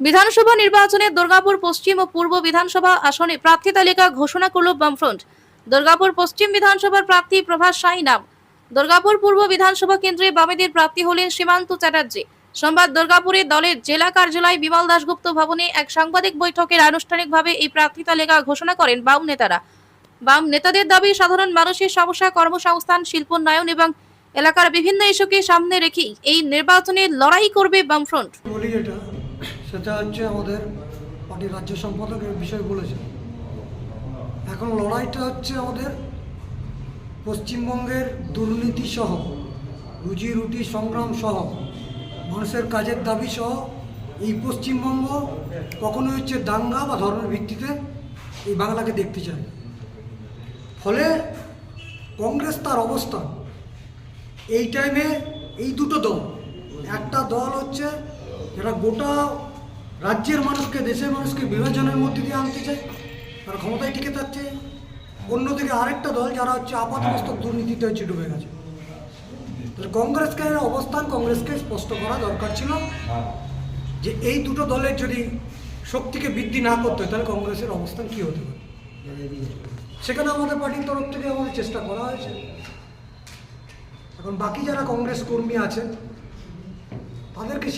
বিধানসভা নির্বাচনে দুর্গাপুর পশ্চিম ও পূর্ব বিধানসভা আসনে প্রার্থী তালিকা ঘোষণা করল বামফ্রন্ট। দুর্গাপুর পশ্চিম বিধানসভার প্রার্থী প্রভাস সাই নাম। দুর্গাপুর পূর্ব বিধানসভা কেন্দ্রে বামেদের প্রার্থী হলেন সীমান্ত চ্যাটার্জি। সোমবার দুর্গাপুরে দলের জেলা কার্যালয় বিমল দাশগুপ্ত ভবনে এক সাংবাদিক বৈঠকের আনুষ্ঠানিকভাবে এই প্রার্থী তালিকা ঘোষণা করেন বাম নেতারা। বাম নেতাদের দাবি, সাধারণ মানুষের সমস্যা, কর্মসংস্থান, শিল্পোন্নয়ন এবং এলাকার বিভিন্ন ইস্যুকে সামনে রেখেই এই নির্বাচনে লড়াই করবে বামফ্রন্ট। সেটা হচ্ছে আমাদের পার্টির রাজ্য সম্পাদকের বিষয় বলেছে। এখন লড়াইটা হচ্ছে আমাদের পশ্চিমবঙ্গের দুর্নীতি সহ, রুজি রুটি সংগ্রাম সহ, মানুষের কাজের দাবি সহ এই পশ্চিমবঙ্গ কখনো হচ্ছে দাঙ্গা বা ধর্মের ভিত্তিতে এই বাংলাকে দেখতে চায়। ফলে কংগ্রেস তার অবস্থান এই টাইমে এই দুটো দল, একটা দল হচ্ছে যারা গোটা রাজ্যের মানুষকে, দেশের মানুষকে বিভাজনের মধ্যে দিয়ে আনতে চায়, তারা ক্ষমতায় টিকে থাকছে। অন্যদিকে আরেকটা দল যারা হচ্ছে আপাতমস্তক দুর্নীতিতে হচ্ছে ডুবে গেছে। তাহলে কংগ্রেসকে অবস্থান, কংগ্রেসকে স্পষ্ট করা দরকার ছিল যে এই দুটো দলের যদি শক্তিকে বৃদ্ধি না করতে হয় তাহলে কংগ্রেসের অবস্থান কী হতে পারে। সেখানে আমাদের পার্টির তরফ থেকে আমাদের চেষ্টা করা হয়েছে। এখন বাকি যারা কংগ্রেস কর্মী আছেন তাদেরকে